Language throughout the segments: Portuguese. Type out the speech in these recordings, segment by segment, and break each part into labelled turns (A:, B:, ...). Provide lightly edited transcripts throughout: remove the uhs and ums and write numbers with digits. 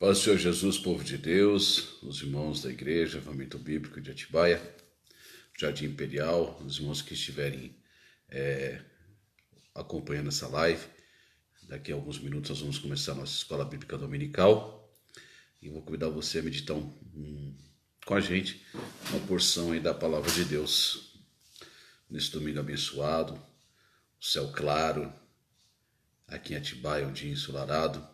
A: Paz do Senhor Jesus, povo de Deus, os irmãos da igreja, Avivamento Bíblico de Atibaia, Jardim Imperial, os irmãos que estiverem acompanhando essa live. Daqui a alguns minutos nós vamos começar a nossa escola bíblica dominical e vou convidar você a meditar com a gente uma porção aí da palavra de Deus. Nesse domingo abençoado, o céu claro, aqui em Atibaia, um dia ensolarado.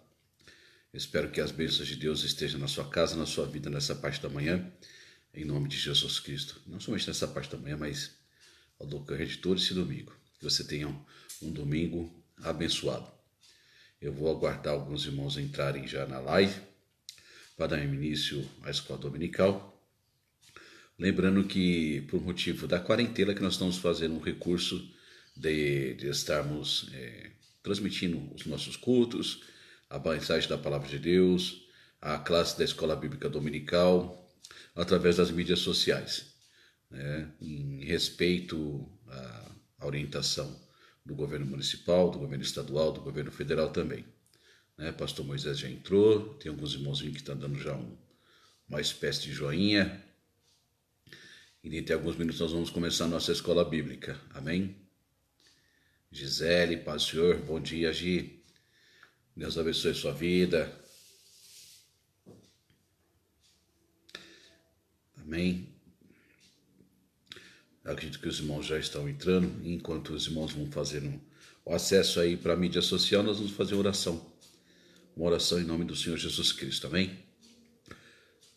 A: Espero que as bênçãos de Deus estejam na sua casa, na sua vida, nessa parte da manhã, em nome de Jesus Cristo. Não somente nessa parte da manhã, mas ao decorrer de todo esse domingo. Que você tenha um domingo abençoado. Eu vou aguardar alguns irmãos entrarem já na live para dar início à escola dominical. Lembrando que, por motivo da quarentena, que nós estamos fazendo um recurso de estarmos transmitindo os nossos cultos, a mensagem da Palavra de Deus, a classe da Escola Bíblica Dominical, através das mídias sociais, em respeito à orientação do governo municipal, do governo estadual, do governo federal também. Pastor Moisés já entrou, tem alguns irmãozinhos que estão dando já uma espécie de joinha, e dentro de alguns minutos nós vamos começar a nossa Escola Bíblica, amém? Gisele, paz do Senhor, bom dia, Gi. Deus abençoe sua vida. Amém. Eu acredito que os irmãos já estão entrando. Enquanto os irmãos vão fazendo o acesso aí para a mídia social, nós vamos fazer uma oração. Uma oração em nome do Senhor Jesus Cristo. Amém?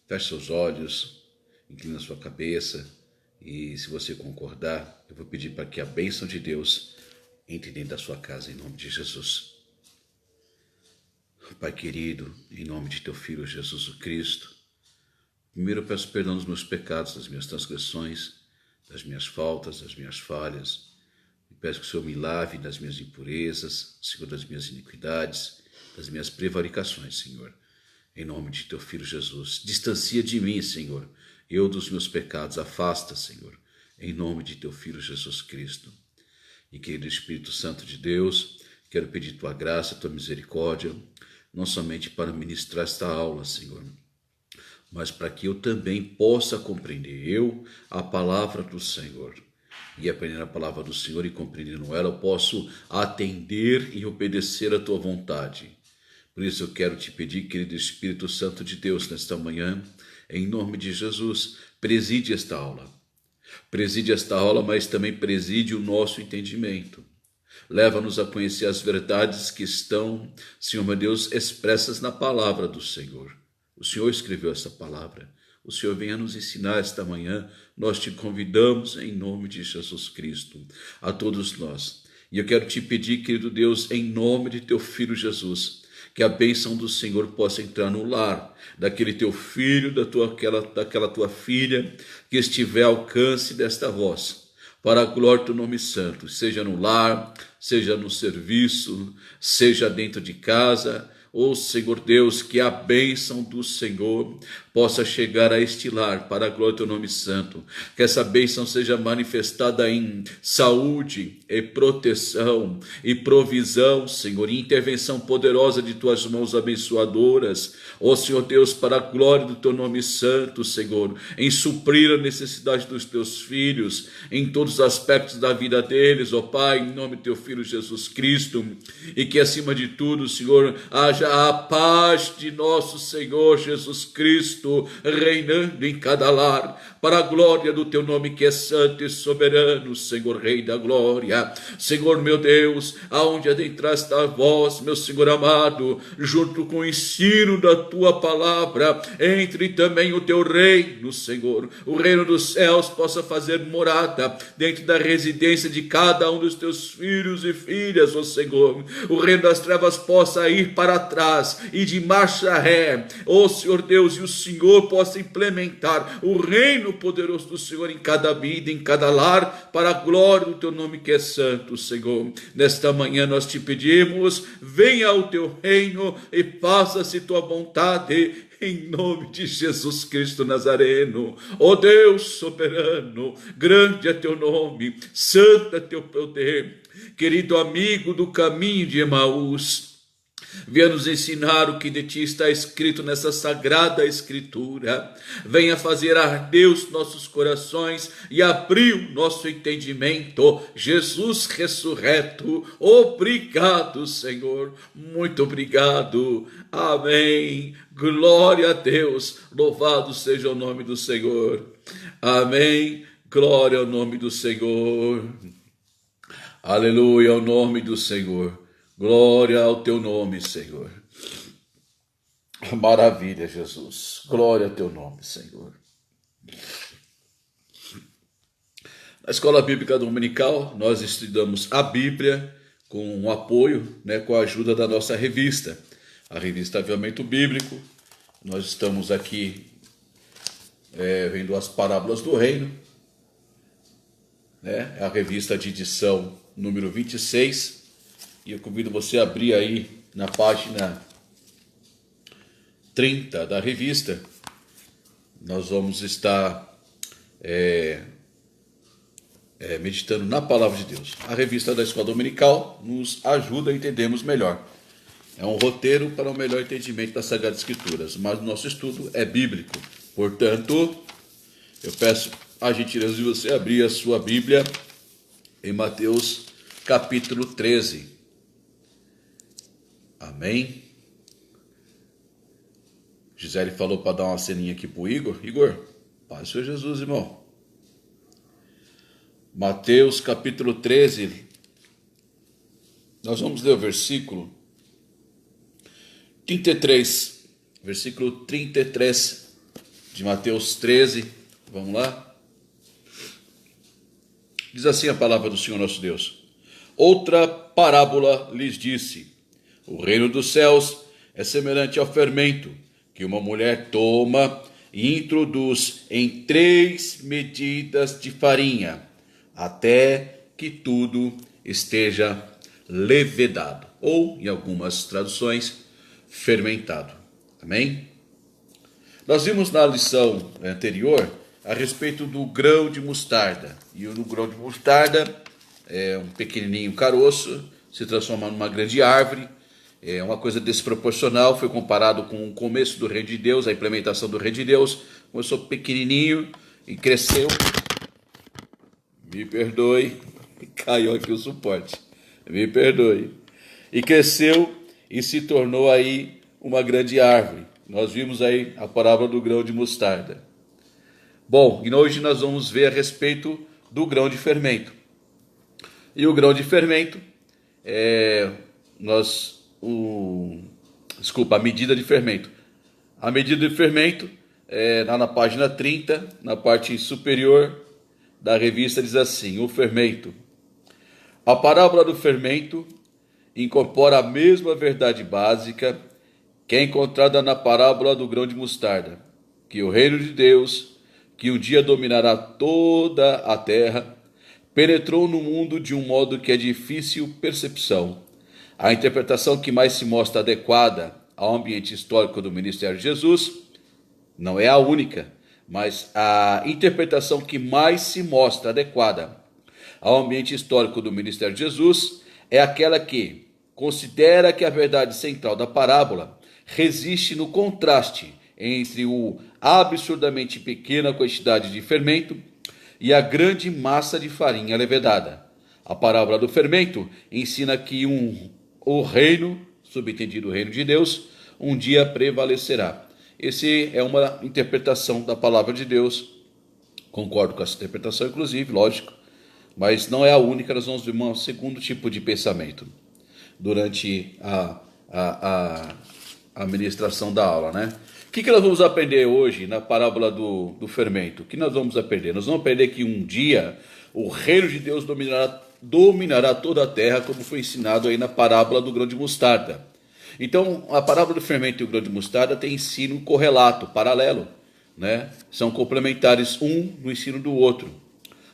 A: Feche seus olhos, inclina sua cabeça. E se você concordar, eu vou pedir para que a bênção de Deus entre dentro da sua casa em nome de Jesus. Pai querido, em nome de teu Filho Jesus Cristo, primeiro eu peço perdão dos meus pecados, das minhas transgressões, das minhas faltas, das minhas falhas. E peço que o Senhor me lave das minhas impurezas, Senhor, das minhas iniquidades, das minhas prevaricações, Senhor. Em nome de teu Filho Jesus, distancia de mim, Senhor, eu dos meus pecados, afasta, Senhor, em nome de teu Filho Jesus Cristo. E querido Espírito Santo de Deus, quero pedir tua graça, tua misericórdia, não somente para ministrar esta aula, Senhor, mas para que eu também possa compreender a palavra do Senhor. E aprendendo a palavra do Senhor e compreendendo ela, eu posso atender e obedecer a tua vontade. Por isso eu quero te pedir, querido Espírito Santo de Deus, nesta manhã, em nome de Jesus, preside esta aula. Preside esta aula, mas também preside o nosso entendimento. Leva-nos a conhecer as verdades que estão, Senhor meu Deus, expressas na palavra do Senhor. O Senhor escreveu essa palavra. O Senhor venha nos ensinar esta manhã. Nós te convidamos em nome de Jesus Cristo, a todos nós. E eu quero te pedir, querido Deus, em nome de teu Filho Jesus, que a bênção do Senhor possa entrar no lar daquele teu filho, daquela tua filha, que estiver ao alcance desta voz, para a glória do nome santo, seja no lar, seja no serviço, seja dentro de casa. Ó Senhor Deus, que a bênção do Senhor possa chegar a este lar, para a glória do teu nome santo. Que essa bênção seja manifestada em saúde e proteção e provisão, Senhor, e intervenção poderosa de tuas mãos abençoadoras. Ó Senhor Deus, para a glória do teu nome santo, Senhor, em suprir a necessidade dos teus filhos, em todos os aspectos da vida deles, ó Pai, em nome do teu Filho Jesus Cristo, e que acima de tudo, Senhor, haja a paz de nosso Senhor Jesus Cristo reinando em cada lar, para a glória do teu nome que é santo e soberano, Senhor Rei da glória. Senhor meu Deus, aonde adentraste a voz, meu Senhor amado, junto com o ensino da tua palavra, entre também o teu reino, Senhor. O reino dos céus possa fazer morada dentro da residência de cada um dos teus filhos e filhas, ó Senhor. O reino das trevas possa ir para trás e de marcha ré, ó Senhor Deus, e o Senhor possa implementar o reino poderoso do Senhor em cada vida, em cada lar, para a glória do teu nome que é santo, Senhor. Nesta manhã nós te pedimos, venha o teu reino e faça-se tua vontade, em nome de Jesus Cristo Nazareno. Ó Deus soberano, grande é teu nome, santo é teu poder. Querido amigo do caminho de Emaús, Venha nos ensinar o que de ti está escrito nessa sagrada escritura. Venha fazer arder os nossos corações e abrir o nosso entendimento. Jesus ressurreto, obrigado, Senhor. Muito obrigado. Amém. Glória a Deus. Louvado seja o nome do Senhor. Amém. Glória ao nome do Senhor. Aleluia ao nome do Senhor. Glória ao teu nome, Senhor. Maravilha, Jesus. Glória ao teu nome, Senhor. Na Escola Bíblica Dominical, nós estudamos a Bíblia com um apoio, com a ajuda da nossa revista, a revista Avivamento Bíblico. Nós estamos aqui vendo as parábolas do reino, a revista de edição número 26. E eu convido você a abrir aí na página 30 da revista. Nós vamos estar meditando na Palavra de Deus. A revista da Escola Dominical nos ajuda a entendermos melhor. É um roteiro para um melhor entendimento das Sagradas Escrituras, mas o nosso estudo é bíblico. Portanto, eu peço a gentileza de você abrir a sua Bíblia em Mateus capítulo 13. Amém? Gisele falou para dar uma ceninha aqui para o Igor. Igor, paz do Senhor Jesus, irmão. Mateus capítulo 13. Nós vamos ler o versículo 33. Versículo 33 de Mateus 13. Vamos lá? Diz assim a palavra do Senhor nosso Deus. Outra parábola lhes disse: o reino dos céus é semelhante ao fermento que uma mulher toma e introduz em 3 medidas de farinha, até que tudo esteja levedado, ou, em algumas traduções, fermentado. Amém? Nós vimos na lição anterior a respeito do grão de mostarda. E o grão de mostarda é um pequenininho caroço, se transforma numa grande árvore. É uma coisa desproporcional, foi comparado com o começo do reino de Deus, a implementação do reino de Deus. Começou pequenininho e cresceu. Me perdoe, caiu aqui o suporte. Me perdoe. E cresceu e se tornou aí uma grande árvore. Nós vimos aí a parábola do grão de mostarda. Bom, e hoje nós vamos ver a respeito do grão de fermento. E o grão de fermento a medida de fermento. A medida de fermento, lá na página 30, na parte superior da revista, diz assim: o fermento. A parábola do fermento incorpora a mesma verdade básica que é encontrada na parábola do grão de mostarda, que o reino de Deus, que um dia dominará toda a terra, penetrou no mundo de um modo que é difícil percepção. A interpretação que mais se mostra adequada ao ambiente histórico do ministério de Jesus não é a única, mas a interpretação que mais se mostra adequada ao ambiente histórico do ministério de Jesus é aquela que considera que a verdade central da parábola resiste no contraste entre o absurdamente pequena quantidade de fermento e a grande massa de farinha levedada. A parábola do fermento ensina que o reino, subentendido o reino de Deus, um dia prevalecerá. Essa é uma interpretação da palavra de Deus. Concordo com essa interpretação, inclusive, lógico, mas não é a única. Nós vamos ver um segundo tipo de pensamento durante a ministração da aula, O que nós vamos aprender hoje na parábola do fermento? O que nós vamos aprender? Nós vamos aprender que um dia o reino de Deus dominará toda a terra, como foi ensinado aí na parábola do grão de mostarda. Então, a parábola do fermento e o grão de mostarda tem ensino correlato, paralelo, São complementares um no ensino do outro.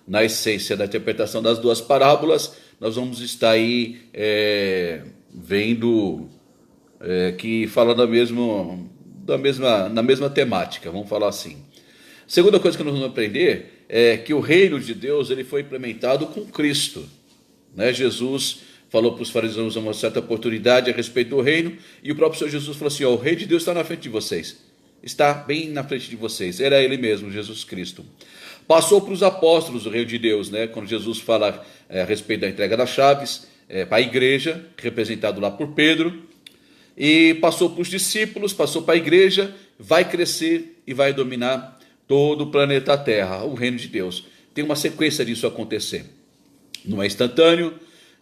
A: Na essência da interpretação das duas parábolas, nós vamos estar aí vendo que fala na mesma temática, vamos falar assim. Segunda coisa que nós vamos aprender é que o reino de Deus ele foi implementado com Cristo. Jesus falou para os fariseus uma certa oportunidade a respeito do reino, e o próprio Senhor Jesus falou assim: ó, o reino de Deus está na frente de vocês, está bem na frente de vocês. Era ele mesmo, Jesus Cristo. Passou para os apóstolos o reino de Deus, né? Quando Jesus fala a respeito da entrega das chaves para a igreja, representado lá por Pedro, e passou para os discípulos, passou para a igreja, vai crescer e vai dominar todo o planeta Terra, o reino de Deus. Tem uma sequência disso acontecer. Não é instantâneo,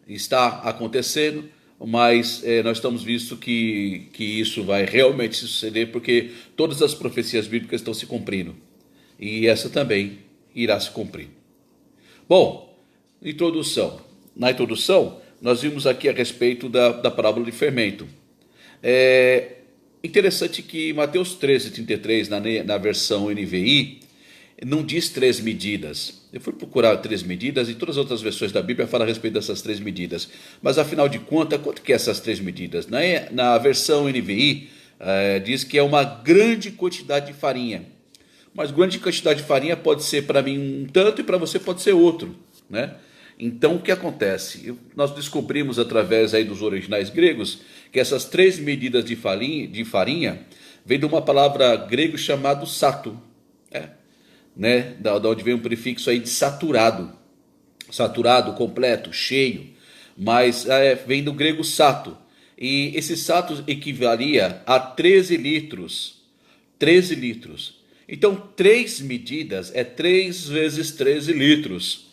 A: está acontecendo, mas nós estamos visto que isso vai realmente suceder, porque todas as profecias bíblicas estão se cumprindo, e essa também irá se cumprir. Bom, introdução. Na introdução, nós vimos aqui a respeito da parábola de fermento. É interessante que Mateus 13:33, na versão NVI, não diz 3 medidas. Eu fui procurar 3 medidas e todas as outras versões da Bíblia falam a respeito dessas 3 medidas. Mas afinal de contas, quanto que é essas 3 medidas? Na versão NVI, diz que é uma grande quantidade de farinha. Mas grande quantidade de farinha pode ser para mim um tanto e para você pode ser outro, né? Então o que acontece? Nós descobrimos através aí dos originais gregos que essas 3 medidas de farinha vem de uma palavra grego chamada sato, né? Da onde vem um prefixo aí de saturado, saturado, completo, cheio, mas vem do grego sato, e esse sato equivalia a 13 litros, 13 litros. Então 3 medidas é 3 vezes 13 litros,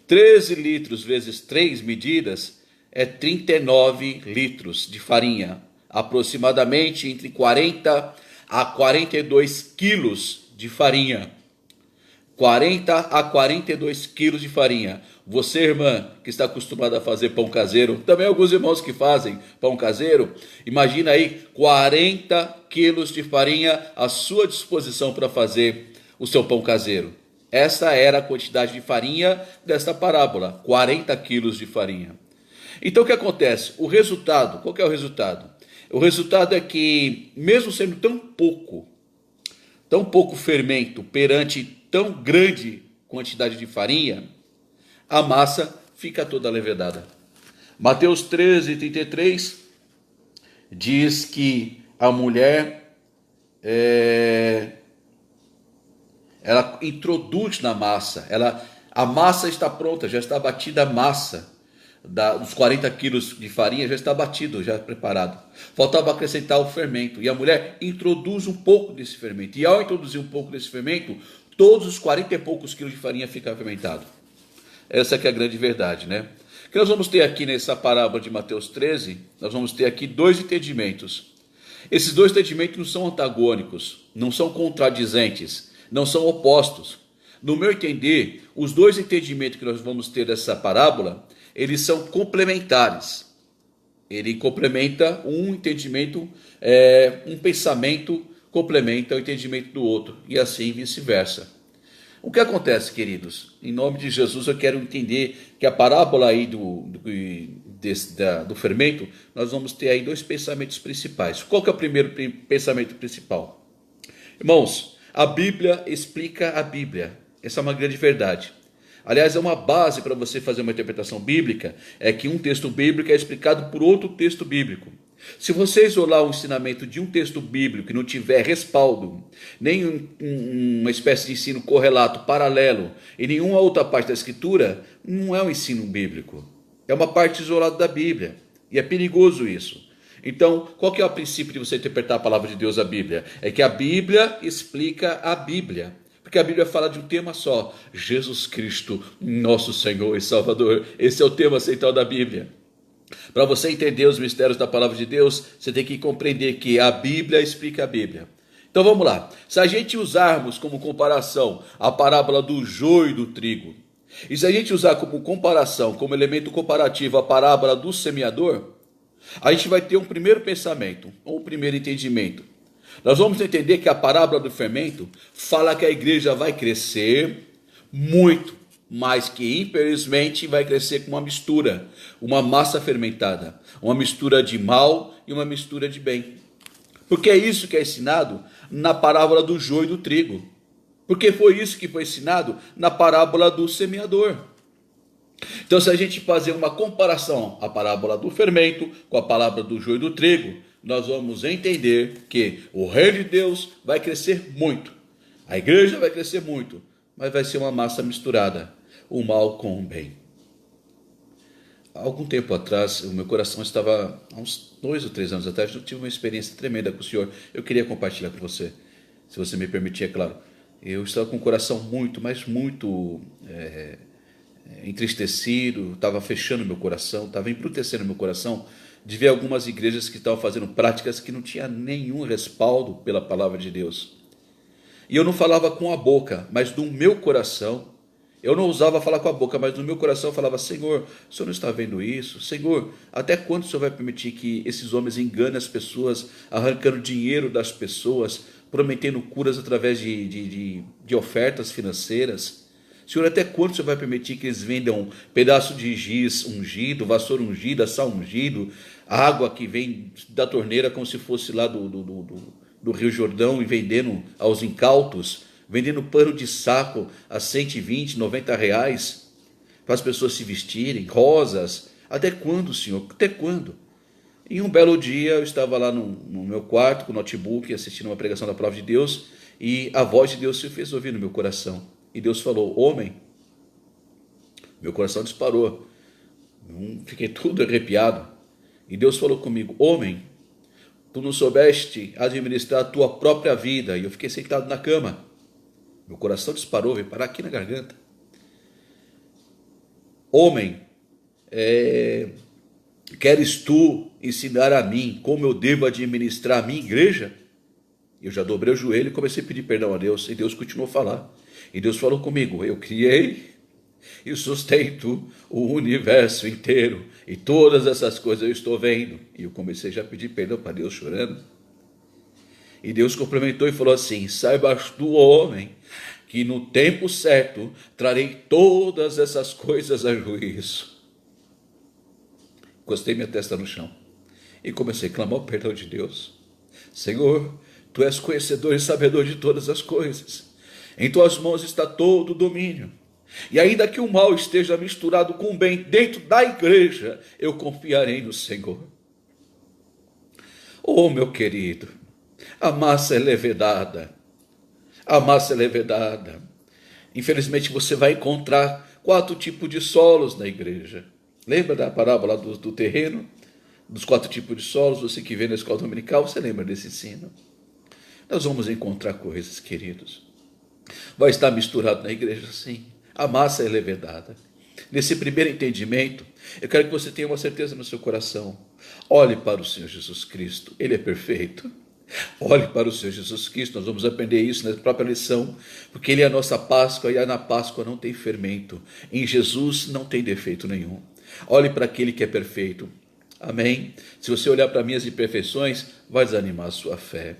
A: 13 litros vezes 3 medidas é 39 litros de farinha, aproximadamente entre 40 a 42 quilos de farinha. 40 a 42 quilos de farinha. Você, irmã, que está acostumada a fazer pão caseiro, também alguns irmãos que fazem pão caseiro, imagina aí 40 quilos de farinha à sua disposição para fazer o seu pão caseiro. Essa era a quantidade de farinha desta parábola, 40 quilos de farinha. Então o que acontece? O resultado, qual que é o resultado? O resultado é que, mesmo sendo tão pouco fermento perante tão grande quantidade de farinha, a massa fica toda levedada. Mateus 13:33 diz que a mulher ela introduz na massa, a massa está pronta, já está batida a massa, dos 40 quilos de farinha já está batido, já preparado. Faltava acrescentar o fermento, e a mulher introduz um pouco desse fermento, e ao introduzir um pouco desse fermento, todos os 40 e poucos quilos de farinha ficam fermentados. Essa que é a grande verdade, né? O que nós vamos ter aqui nessa parábola de Mateus 13, nós vamos ter aqui 2 entendimentos. Esses 2 entendimentos não são antagônicos, não são contradizentes, não são opostos. No meu entender, os 2 entendimentos que nós vamos ter dessa parábola, eles são complementares. Ele complementa um entendimento, um pensamento complementa o entendimento do outro, e assim vice-versa. O que acontece, queridos? Em nome de Jesus, eu quero entender que a parábola aí do fermento, nós vamos ter aí 2 pensamentos principais. Qual que é o primeiro pensamento principal? Irmãos, a Bíblia explica a Bíblia. Essa é uma grande verdade. Aliás, é uma base para você fazer uma interpretação bíblica, é que um texto bíblico é explicado por outro texto bíblico. Se você isolar o ensinamento de um texto bíblico que não tiver respaldo, nem uma espécie de ensino correlato, paralelo, em nenhuma outra parte da Escritura, não é um ensino bíblico. É uma parte isolada da Bíblia. E é perigoso isso. Então, qual que é o princípio de você interpretar a palavra de Deus, a Bíblia? É que a Bíblia explica a Bíblia. Porque a Bíblia fala de um tema só: Jesus Cristo, nosso Senhor e Salvador. Esse é o tema central da Bíblia. Para você entender os mistérios da palavra de Deus, você tem que compreender que a Bíblia explica a Bíblia. Então vamos lá. Se a gente usarmos como comparação a parábola do joio e do trigo, e se a gente usar como comparação, como elemento comparativo, a parábola do semeador, a gente vai ter um primeiro pensamento, ou um primeiro entendimento. Nós vamos entender que a parábola do fermento fala que a igreja vai crescer muito, mas que infelizmente vai crescer com uma mistura, uma massa fermentada, uma mistura de mal e uma mistura de bem. Porque é isso que é ensinado na parábola do joio e do trigo. Porque foi isso que foi ensinado na parábola do semeador. Então, se a gente fazer uma comparação, a parábola do fermento com a palavra do joio e do trigo, nós vamos entender que o reino de Deus vai crescer muito, a igreja vai crescer muito, mas vai ser uma massa misturada, o mal com o bem. Há algum tempo atrás, o meu coração estava, há uns 2 ou 3 anos atrás, eu tive uma experiência tremenda com o Senhor. Eu queria compartilhar com você, se você me permitir, é claro. Eu estava com o coração muito, mas muito entristecido, estava fechando meu coração, estava embrutecendo meu coração de ver algumas igrejas que estavam fazendo práticas que não tinha nenhum respaldo pela palavra de Deus. E eu não falava com a boca, mas no meu coração, eu não ousava falar com a boca, mas no meu coração eu falava: Senhor, o Senhor não está vendo isso? Senhor, até quando o Senhor vai permitir que esses homens enganem as pessoas, arrancando dinheiro das pessoas, prometendo curas através de ofertas financeiras? Senhor, até quando o Senhor vai permitir que eles vendam pedaço de giz ungido, vassoura ungida, sal ungido, água que vem da torneira como se fosse lá do Rio Jordão, e vendendo aos incautos, vendendo pano de saco a 120, 90 reais, para as pessoas se vestirem, rosas? Até quando, Senhor? Até quando? E um belo dia eu estava lá no meu quarto, com o notebook, assistindo uma pregação da Palavra de Deus, e a voz de Deus se fez ouvir no meu coração. E Deus falou: homem, meu coração disparou, fiquei tudo arrepiado. E Deus falou comigo: homem, tu não soubeste administrar a tua própria vida. E eu fiquei sentado na cama, meu coração disparou, veio parar aqui na garganta. Homem, queres tu ensinar a mim como eu devo administrar a minha igreja? Eu já dobrei o joelho e comecei a pedir perdão a Deus, e Deus continuou a falar. E Deus falou comigo: eu criei e sustento o universo inteiro, e todas essas coisas eu estou vendo. E eu comecei já a pedir perdão para Deus, chorando. E Deus complementou e falou assim: saibas tu, homem, que no tempo certo trarei todas essas coisas a juízo. Encostei minha testa no chão e comecei a clamar o perdão de Deus. Senhor, tu és conhecedor e sabedor de todas as coisas. Em tuas mãos está todo o domínio. E ainda que o mal esteja misturado com o bem dentro da igreja, eu confiarei no Senhor. Oh, meu querido, a massa é levedada. A massa é levedada. Infelizmente você vai encontrar 4 tipos de solos na igreja. Lembra da parábola do terreno? Dos 4 tipos de solos, você que vê na escola dominical, você lembra desse ensino? Nós vamos encontrar coisas, queridos. Vai estar misturado na igreja, sim. A massa é levedada. Nesse primeiro entendimento, eu quero que você tenha uma certeza no seu coração. Olhe para o Senhor Jesus Cristo, Ele é perfeito. Olhe para o Senhor Jesus Cristo, nós vamos aprender isso na própria lição, porque Ele é a nossa Páscoa, e na Páscoa não tem fermento. Em Jesus não tem defeito nenhum. Olhe para aquele que é perfeito. Amém? Se você olhar para minhas imperfeições, vai desanimar a sua fé.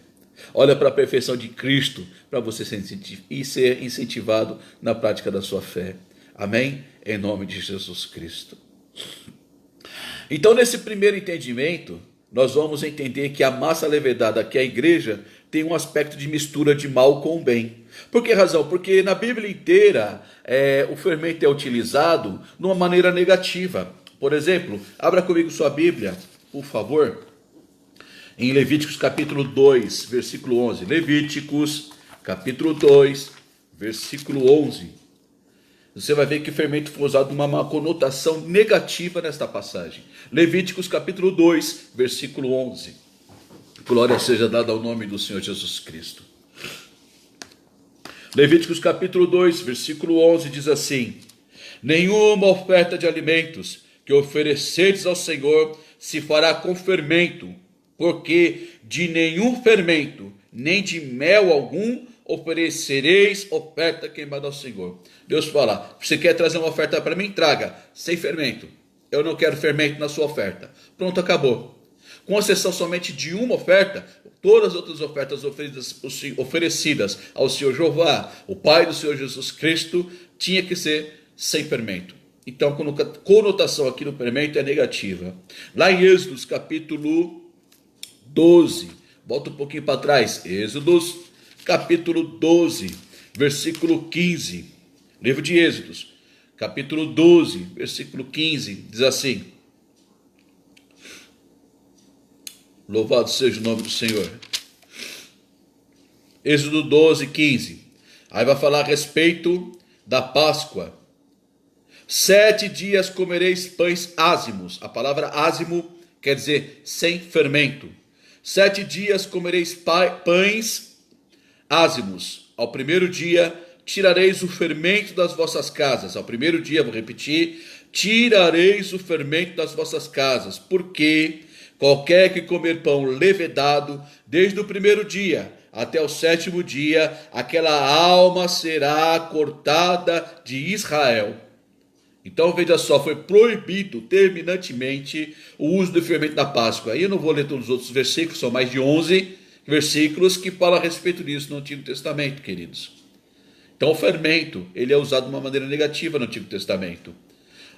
A: Olha para a perfeição de Cristo, para você ser incentivado na prática da sua fé. Amém? Em nome de Jesus Cristo. Então, nesse primeiro entendimento, nós vamos entender que a massa levedada, que é a igreja, tem um aspecto de mistura de mal com o bem. Por que razão? Porque na Bíblia inteira, o fermento é utilizado de uma maneira negativa. Por exemplo, abra comigo sua Bíblia, por favor, em Levíticos capítulo 2, versículo 11. Levíticos capítulo 2, versículo 11. Você vai ver que fermento foi usado numa conotação negativa nesta passagem. Levíticos capítulo 2, versículo 11. Glória seja dada ao nome do Senhor Jesus Cristo. Levíticos capítulo 2, versículo 11 diz assim: nenhuma oferta de alimentos que ofereceres ao Senhor se fará com fermento, porque de nenhum fermento, nem de mel algum, oferecereis oferta queimada ao Senhor. Deus fala: você quer trazer uma oferta para mim? Traga, sem fermento. Eu não quero fermento na sua oferta. Pronto, acabou. Com exceção somente de uma oferta, todas as outras ofertas oferecidas ao Senhor Jeová, o Pai do Senhor Jesus Cristo, tinha que ser sem fermento. Então, a conotação aqui no fermento é negativa. Lá em Êxodos capítulo 12, volta um pouquinho para trás, Êxodos capítulo 12, versículo 15, livro de Êxodos, capítulo 12, versículo 15, diz assim: louvado seja o nome do Senhor. Êxodo 12, 15. Aí vai falar a respeito da Páscoa. 7 dias comereis pães ázimos. A palavra ázimo quer dizer sem fermento. 7 dias comereis pães ázimos. Ao primeiro dia tirareis o fermento das vossas casas. Ao primeiro dia, vou repetir, tirareis o fermento das vossas casas. Porque qualquer que comer pão levedado, desde o primeiro dia até o 7º dia, aquela alma será cortada de Israel. Então veja só, foi proibido terminantemente o uso do fermento da Páscoa. Aí eu não vou ler todos os outros versículos, são mais de 11 versículos que falam a respeito disso no Antigo Testamento, queridos. Então o fermento, ele é usado de uma maneira negativa no Antigo Testamento.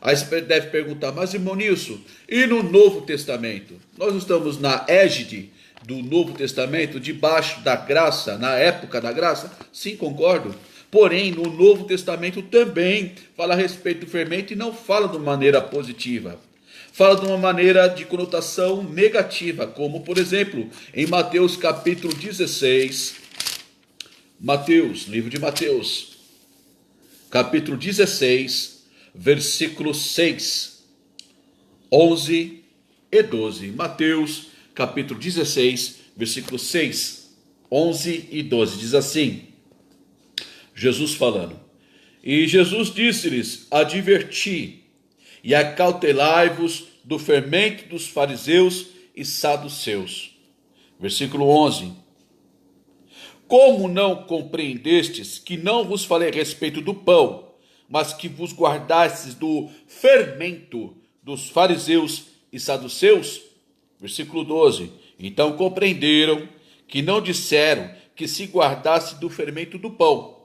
A: Aí você deve perguntar, mas irmão Nilson, e no Novo Testamento? Nós estamos na égide do Novo Testamento, debaixo da graça, na época da graça? Sim, concordo. Porém, no Novo Testamento também fala a respeito do fermento e não fala de uma maneira positiva. Fala de uma maneira de conotação negativa, como, por exemplo, em Mateus capítulo 16, livro de Mateus, capítulo 16, versículo 6, 11 e 12. Mateus capítulo 16, versículo 6, 11 e 12, diz assim, Jesus falando: e Jesus disse-lhes: adverti e acautelai-vos do fermento dos fariseus e saduceus. Versículo 11: como não compreendestes que não vos falei a respeito do pão, mas que vos guardastes do fermento dos fariseus e saduceus? Versículo 12: então compreenderam que não disseram que se guardasse do fermento do pão,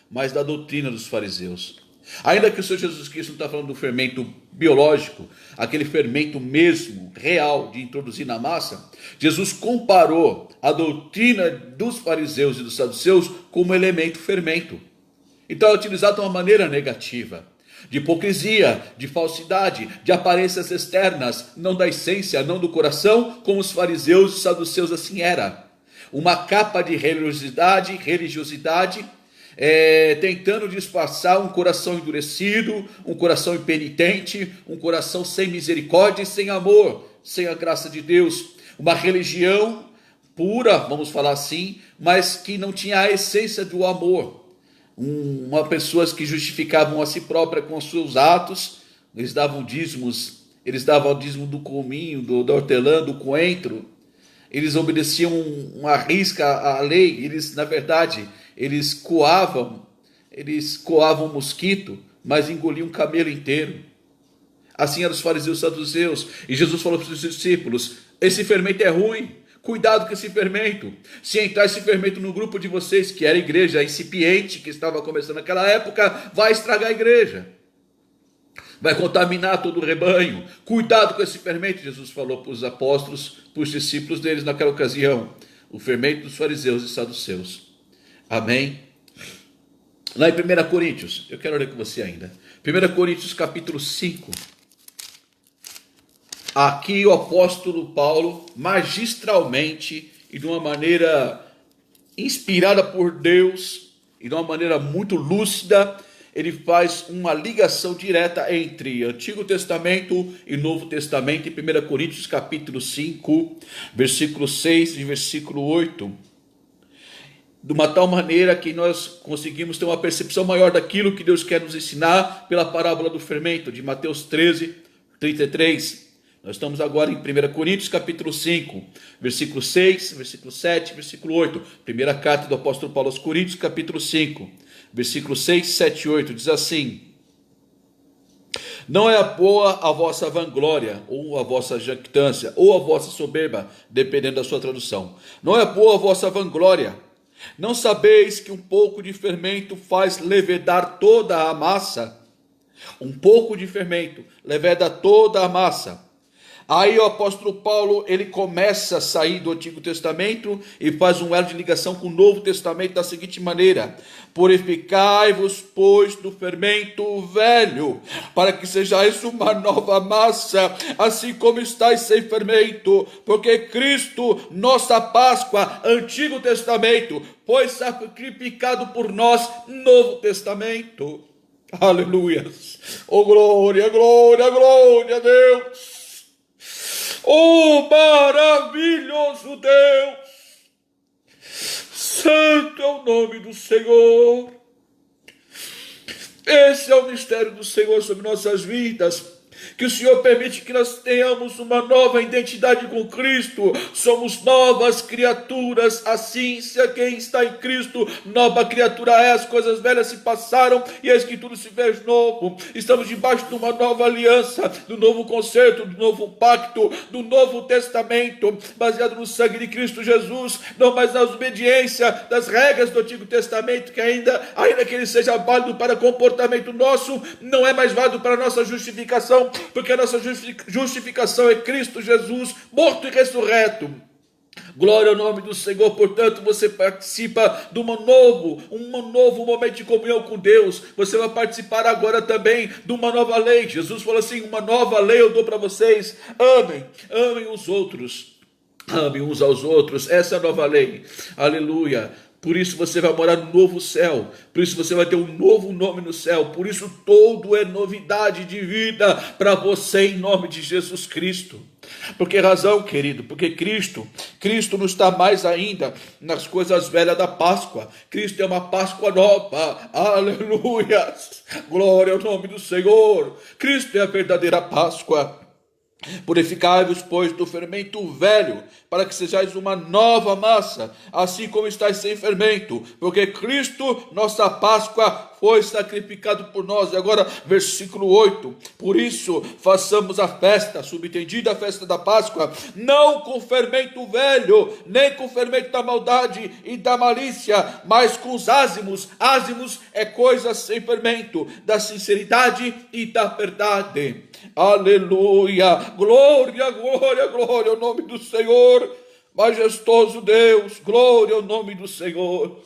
A: mas da doutrina dos fariseus. Ainda que o Senhor Jesus Cristo não está falando do fermento biológico, aquele fermento mesmo, real, de introduzir na massa, Jesus comparou a doutrina dos fariseus e dos saduceus como elemento fermento. Então é utilizado de uma maneira negativa, de hipocrisia, de falsidade, de aparências externas, não da essência, não do coração, como os fariseus e saduceus assim era. Uma capa de religiosidade, tentando disfarçar um coração endurecido, um coração impenitente, um coração sem misericórdia e sem amor, sem a graça de Deus. Uma religião pura, vamos falar assim, mas que não tinha a essência do amor. Pessoas que justificavam a si própria com os seus atos, eles davam dízimos, eles davam o dízimo do cominho, da hortelã, do coentro, eles obedeciam uma risca à lei, na verdade, eles coavam um mosquito, mas engoliam um camelo inteiro. Assim eram os fariseus e saduceus, e Jesus falou para os seus discípulos: esse fermento é ruim, cuidado com esse fermento. Se entrar esse fermento no grupo de vocês, que era a igreja incipiente, que estava começando naquela época, vai estragar a igreja, vai contaminar todo o rebanho. Cuidado com esse fermento, Jesus falou para os apóstolos, para os discípulos deles naquela ocasião, o fermento dos fariseus e saduceus. Amém? Lá em 1 Coríntios, eu quero ler com você ainda, 1 Coríntios capítulo 5, aqui o apóstolo Paulo, magistralmente e de uma maneira inspirada por Deus, e de uma maneira muito lúcida, ele faz uma ligação direta entre Antigo Testamento e Novo Testamento, em 1 Coríntios capítulo 5, versículo 6 e versículo 8, de uma tal maneira que nós conseguimos ter uma percepção maior daquilo que Deus quer nos ensinar pela parábola do fermento, de Mateus 13, 33. Nós estamos agora em 1 Coríntios capítulo 5, versículo 6, versículo 7, versículo 8. Primeira carta do apóstolo Paulo aos Coríntios, capítulo 5, versículo 6, 7 e 8, diz assim: não é boa a vossa vanglória, ou a vossa jactância, ou a vossa soberba, dependendo da sua tradução. Não é boa a vossa vanglória. Não sabeis que um pouco de fermento faz levedar toda a massa? Um pouco de fermento leveda toda a massa. Aí o apóstolo Paulo, ele começa a sair do Antigo Testamento e faz um elo de ligação com o Novo Testamento da seguinte maneira: purificai-vos, pois, do fermento velho, para que sejais uma nova massa, assim como estáis sem fermento, porque Cristo, nossa Páscoa, Antigo Testamento, foi sacrificado por nós, Novo Testamento. Aleluias! Oh, glória, glória, glória a Deus! Oh, maravilhoso Deus! Santo é o nome do Senhor. Esse é o mistério do Senhor sobre nossas vidas. Que o Senhor permite que nós tenhamos uma nova identidade com Cristo. Somos novas criaturas. Assim, se quem está em Cristo, nova criatura é. As coisas velhas se passaram e eis que tudo se fez novo. Estamos debaixo de uma nova aliança, do novo concerto, do novo pacto, do novo testamento, baseado no sangue de Cristo Jesus, não mais na obediência das regras do Antigo Testamento, que ainda que ele seja válido para comportamento nosso, não é mais válido para nossa justificação, porque a nossa justificação é Cristo Jesus, morto e ressurreto. Glória ao nome do Senhor. Portanto, você participa de um novo momento de comunhão com Deus. Você vai participar agora também de uma nova lei. Jesus falou assim: uma nova lei eu dou para vocês. Amem os outros. Amem uns aos outros. Essa é a nova lei. Aleluia. Por isso você vai morar no novo céu. Por isso você vai ter um novo nome no céu. Por isso todo é novidade de vida para você, em nome de Jesus Cristo. Por que razão, querido? Porque Cristo não está mais ainda nas coisas velhas da Páscoa. Cristo é uma Páscoa nova. Aleluia! Glória ao nome do Senhor. Cristo é a verdadeira Páscoa. Purificai-vos, pois, do fermento velho, para que sejais uma nova massa, assim como estáis sem fermento, porque Cristo, nossa Páscoa, foi sacrificado por nós. E agora, versículo 8, por isso, façamos a festa, subentendida a festa da Páscoa, não com fermento velho, nem com fermento da maldade e da malícia, mas com os ázimos. Ázimos é coisa sem fermento, da sinceridade e da verdade. Aleluia, glória, glória, glória ao nome do Senhor, majestoso Deus, glória ao nome do Senhor,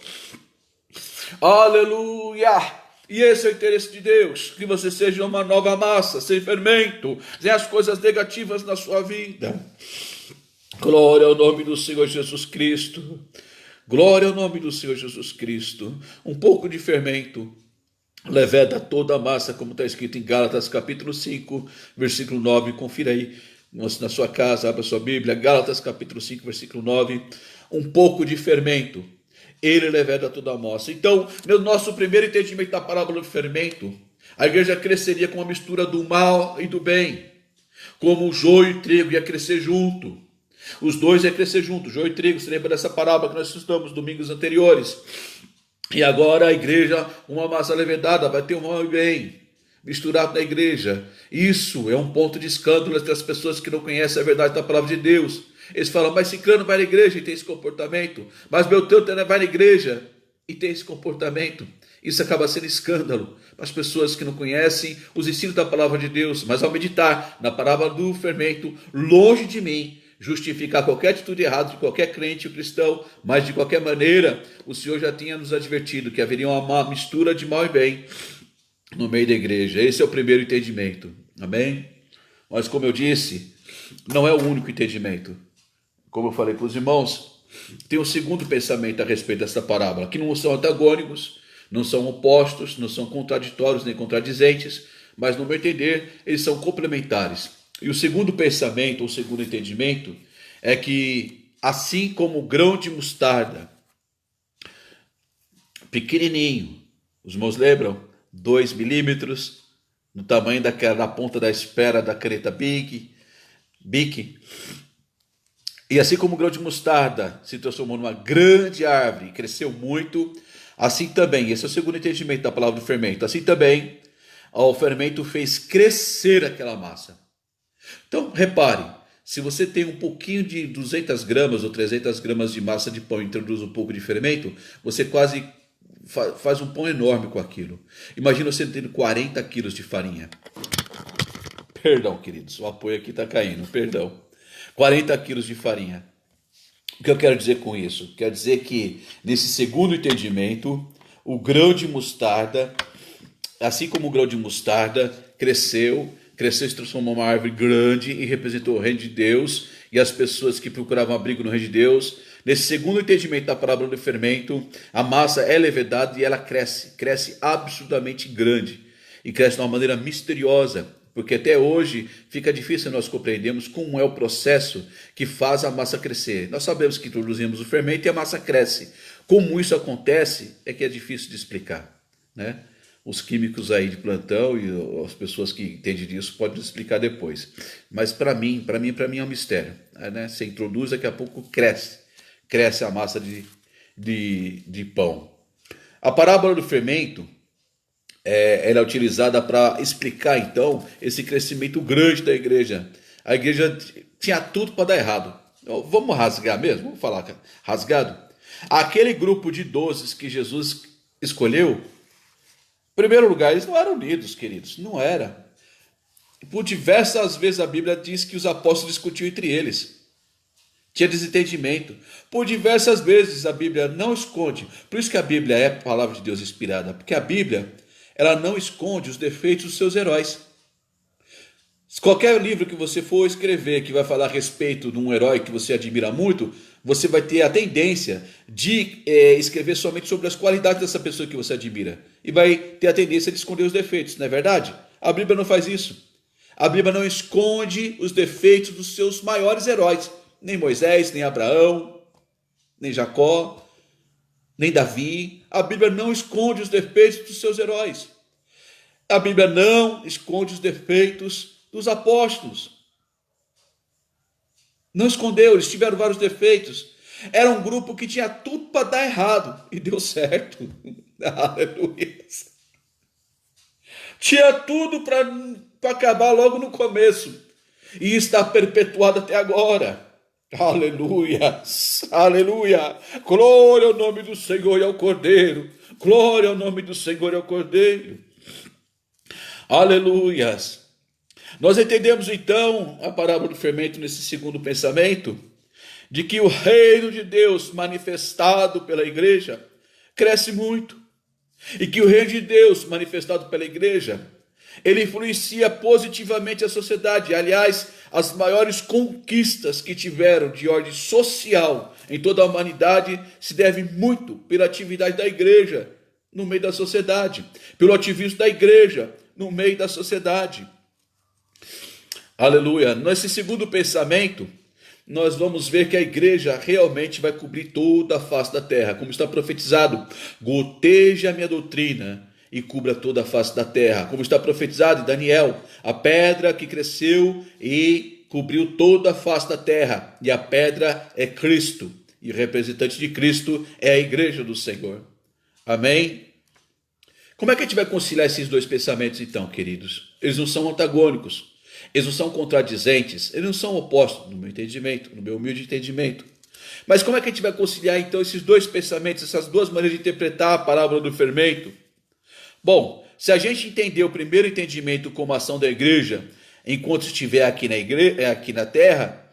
A: aleluia. E esse é o interesse de Deus, que você seja uma nova massa, sem fermento, sem as coisas negativas na sua vida. Glória ao nome do Senhor Jesus Cristo, glória ao nome do Senhor Jesus Cristo. Um pouco de fermento leveda toda a massa, como está escrito em Gálatas capítulo 5, versículo 9, confira aí na sua casa, abra sua Bíblia, Gálatas capítulo 5, versículo 9, um pouco de fermento, ele leveda toda a massa. Então, no nosso primeiro entendimento da parábola do fermento, a igreja cresceria com a mistura do mal e do bem, como o joio e o trigo ia crescer junto, os dois iam crescer juntos, joio e trigo. Se lembra dessa parábola que nós estudamos domingos anteriores? E agora a igreja, uma massa levedada, vai ter um mal e bem misturado na igreja. Isso é um ponto de escândalo entre as pessoas que não conhecem a verdade da palavra de Deus. Eles falam: mas Cicrano vai na igreja e tem esse comportamento, mas Beltrano vai na igreja e tem esse comportamento. Isso acaba sendo escândalo para as pessoas que não conhecem os ensinos da palavra de Deus. Mas ao meditar na parábola do fermento, longe de mim justificar qualquer atitude errada de qualquer crente ou cristão, mas de qualquer maneira, o Senhor já tinha nos advertido que haveria uma mistura de mal e bem no meio da igreja. Esse é o primeiro entendimento, amém? Mas como eu disse, não é o único entendimento. Como eu falei para os irmãos, tem um segundo pensamento a respeito dessa parábola, que não são antagônicos, não são opostos, não são contraditórios nem contradizentes, mas no meu entender, eles são complementares. E o segundo pensamento, o segundo entendimento, é que assim como o grão de mostarda, pequenininho, os irmãos lembram? 2 milímetros, no tamanho da ponta da esfera da caneta Bic. E assim como o grão de mostarda se transformou numa grande árvore, cresceu muito, assim também, esse é o segundo entendimento da palavra do fermento, assim também o fermento fez crescer aquela massa. Então, repare, se você tem um pouquinho de 200 gramas ou 300 gramas de massa de pão e introduz um pouco de fermento, você quase faz um pão enorme com aquilo. Imagina você tendo 40 quilos de farinha. Perdão, queridos, o apoio aqui está caindo, perdão. 40 quilos de farinha. O que eu quero dizer com isso? Quero dizer que, nesse segundo entendimento, o grão de mostarda, assim como o grão de mostarda cresceu e se transformou em uma árvore grande e representou o reino de Deus e as pessoas que procuravam abrigo no reino de Deus. Nesse segundo entendimento da parábola do fermento, a massa é levedada e ela cresce absurdamente grande e cresce de uma maneira misteriosa, porque até hoje fica difícil nós compreendermos como é o processo que faz a massa crescer. Nós sabemos que introduzimos o fermento e a massa cresce. Como isso acontece é que é difícil de explicar, né? Os químicos aí de plantão e as pessoas que entendem disso podem explicar depois. Mas para mim é um mistério, né? Você introduz, daqui a pouco cresce a massa de pão. A parábola do fermento ela é utilizada para explicar então esse crescimento grande da igreja. A igreja tinha tudo para dar errado. Então, vamos rasgar mesmo? Vamos falar rasgado? Aquele grupo de 12 que Jesus escolheu, em primeiro lugar, eles não eram unidos, queridos, não era. Por diversas vezes a Bíblia diz que os apóstolos discutiam entre eles. Tinha desentendimento. Por diversas vezes a Bíblia não esconde. Por isso que a Bíblia é a palavra de Deus inspirada. Porque a Bíblia, ela não esconde os defeitos dos seus heróis. Qualquer livro que você for escrever que vai falar a respeito de um herói que você admira muito, você vai ter a tendência de escrever somente sobre as qualidades dessa pessoa que você admira. E vai ter a tendência de esconder os defeitos, não é verdade? A Bíblia não faz isso. A Bíblia não esconde os defeitos dos seus maiores heróis. Nem Moisés, nem Abraão, nem Jacó, nem Davi. A Bíblia não esconde os defeitos dos seus heróis. A Bíblia não esconde os defeitos dos apóstolos. Não escondeu, eles tiveram vários defeitos. Era um grupo que tinha tudo para dar errado e deu certo. Aleluia. Tinha tudo para acabar logo no começo e está perpetuado até agora. Aleluia, aleluia, glória ao nome do Senhor e ao Cordeiro, glória ao nome do Senhor e ao Cordeiro, aleluias. Nós entendemos então a parábola do fermento nesse segundo pensamento, de que o reino de Deus manifestado pela igreja cresce muito, e que o reino de Deus manifestado pela igreja, ele influencia positivamente a sociedade. Aliás, as maiores conquistas que tiveram de ordem social em toda a humanidade se devem muito pela atividade da igreja no meio da sociedade, pelo ativismo da igreja no meio da sociedade. Aleluia. Nesse segundo pensamento, nós vamos ver que a igreja realmente vai cobrir toda a face da terra, como está profetizado: goteje a minha doutrina e cubra toda a face da terra, como está profetizado em Daniel: a pedra que cresceu e cobriu toda a face da terra, e a pedra é Cristo, e o representante de Cristo é a igreja do Senhor. Amém? Como é que a gente vai conciliar esses dois pensamentos então, queridos? Eles não são antagônicos, eles não são contradizentes, eles não são opostos, no meu entendimento, no meu humilde entendimento. Mas como é que a gente vai conciliar então esses dois pensamentos, essas duas maneiras de interpretar a parábola do fermento? Bom, se a gente entender o primeiro entendimento como ação da igreja, enquanto estiver aqui aqui na terra,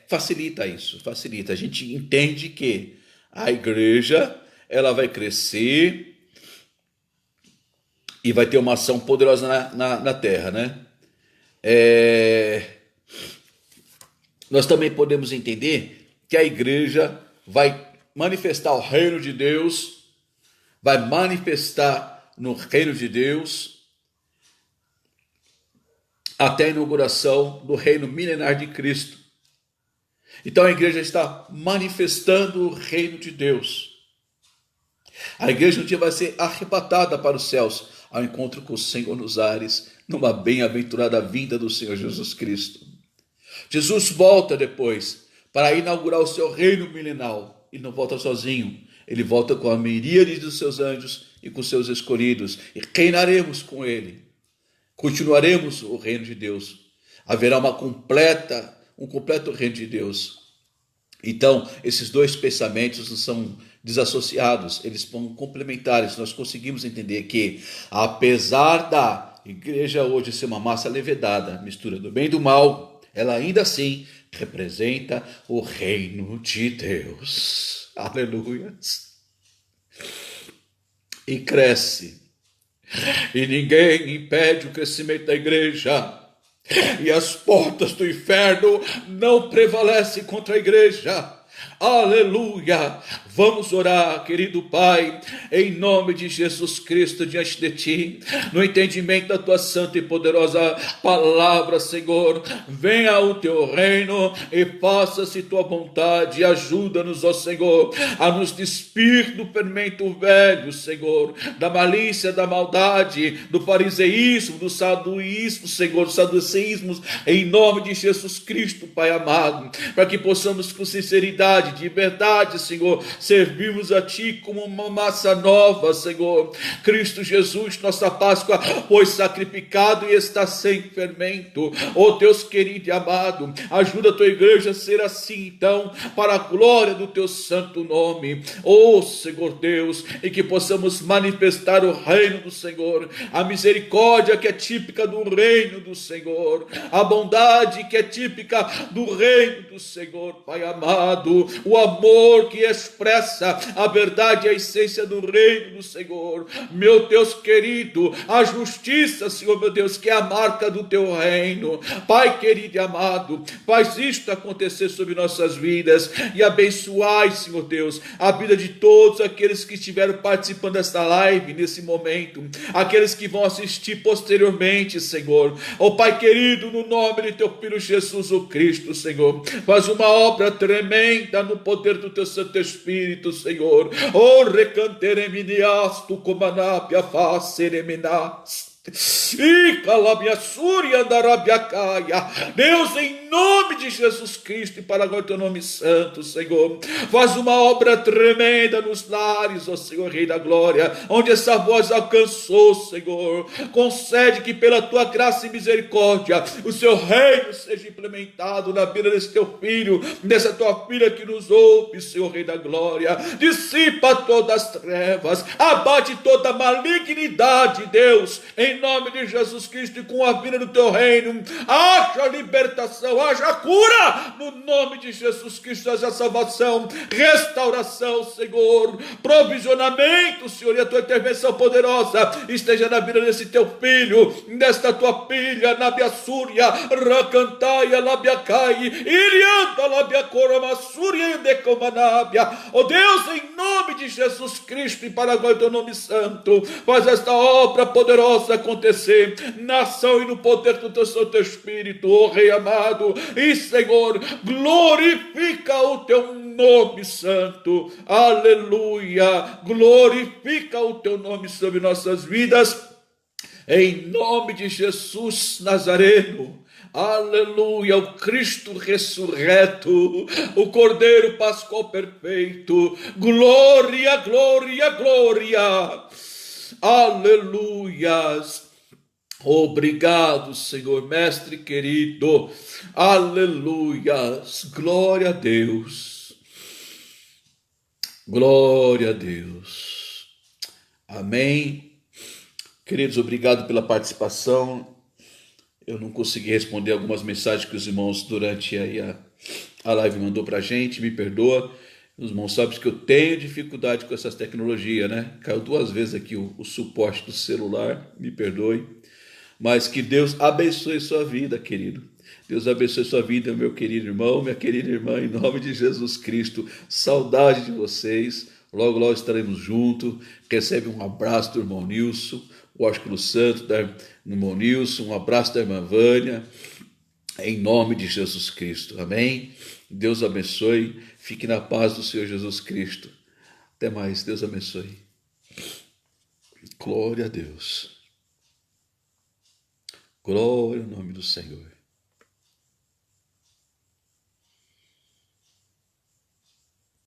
A: facilita isso, facilita. A gente entende que a igreja, ela vai crescer e vai ter uma ação poderosa na terra, né? Nós também podemos entender que a igreja vai manifestar o reino de Deus, vai manifestar no reino de Deus até a inauguração do reino milenar de Cristo. Então a igreja está manifestando o reino de Deus. A igreja um dia vai ser arrebatada para os céus, ao encontro com o Senhor nos ares, numa bem-aventurada vinda do Senhor Jesus Cristo. Jesus volta depois para inaugurar o seu reino milenal. Ele não volta sozinho, ele volta com a miríade dos seus anjos e com seus escolhidos, e reinaremos com ele. Continuaremos o reino de Deus. Haverá um completo reino de Deus. Então, esses dois pensamentos não são desassociados, eles são complementares. Nós conseguimos entender que, apesar da igreja hoje ser uma massa levedada, mistura do bem e do mal, ela ainda assim representa o reino de Deus. Aleluia. E cresce. E ninguém impede o crescimento da igreja. E as portas do inferno não prevalecem contra a igreja. Aleluia! Vamos orar, querido Pai, em nome de Jesus Cristo, diante de Ti, no entendimento da Tua santa e poderosa palavra, Senhor. Venha o Teu reino e faça-se Tua vontade. Ajuda-nos, ó Senhor, a nos despir do fermento velho, Senhor, da malícia, da maldade, do fariseísmo, do saduísmo, Senhor, dos saduceísmos, em nome de Jesus Cristo, Pai amado, para que possamos com sinceridade, de verdade, Senhor, servirmos a Ti como uma massa nova, Senhor. Cristo Jesus, nossa Páscoa, foi sacrificado e está sem fermento. Oh Deus querido e amado, ajuda a Tua igreja a ser assim, então, para a glória do Teu santo nome. Oh Senhor Deus, e que possamos manifestar o reino do Senhor, a misericórdia que é típica do reino do Senhor, a bondade que é típica do reino do Senhor, Pai amado, o amor que expressa a verdade e a essência do reino do Senhor, meu Deus querido, a justiça, Senhor meu Deus, que é a marca do Teu reino. Pai querido e amado, faz isto acontecer sobre nossas vidas e abençoai, Senhor Deus, a vida de todos aqueles que estiveram participando desta live nesse momento, aqueles que vão assistir posteriormente, Senhor. Oh Pai querido, no nome de Teu Filho Jesus o Cristo, Senhor, faz uma obra tremenda no poder do Teu Santo Espírito, Senhor. Oh, recantereminias, tu comanapia facereminas. E calabia súria darabiacaia. Deus, em nome de Jesus Cristo e para agora Teu nome santo, Senhor, faz uma obra tremenda nos lares, ó Senhor, Rei da Glória, onde essa voz alcançou, Senhor. Concede que pela Tua graça e misericórdia o Seu reino seja implementado na vida desse Teu filho, dessa Tua filha que nos ouve, Senhor, Rei da Glória. Dissipa todas as trevas, abate toda a malignidade, Deus, em nome de Jesus Cristo, e com a vida do Teu reino, haja libertação, haja cura, no nome de Jesus Cristo, haja salvação, restauração, Senhor, provisionamento, Senhor, e a Tua intervenção poderosa esteja na vida desse Teu filho, desta Tua filha, Nabiassúria, Racantaia, Labiacai, Irianta, Labiacora, Massúria, Decomanábia. Ó Deus, em nome de Jesus Cristo, e para agora Teu nome santo, faz esta obra poderosa acontecer na ação e no poder do Teu Santo Espírito, ó Rei amado, e Senhor, glorifica o Teu nome santo, aleluia, glorifica o Teu nome sobre nossas vidas, em nome de Jesus Nazareno. Aleluia, o Cristo ressurreto, o Cordeiro Pascual perfeito, glória, glória, glória. Aleluias. Obrigado, Senhor, mestre querido. Aleluias. Glória a Deus. Glória a Deus. Amém. Queridos, obrigado pela participação. Eu não consegui responder algumas mensagens que os irmãos durante a live mandou pra gente, me perdoa. Os irmãos sabem que eu tenho dificuldade com essas tecnologias, né? Caiu 2 vezes aqui o suporte do celular, me perdoe. Mas que Deus abençoe sua vida, querido. Deus abençoe sua vida, meu querido irmão, minha querida irmã, em nome de Jesus Cristo. Saudade de vocês. Logo, logo estaremos juntos. Recebe um abraço do irmão Nilson, o ósculo santo do irmão Nilson, um abraço da irmã Vânia, em nome de Jesus Cristo. Amém? Deus abençoe. Fique na paz do Senhor Jesus Cristo. Até mais. Deus abençoe. Glória a Deus. Glória ao nome do Senhor.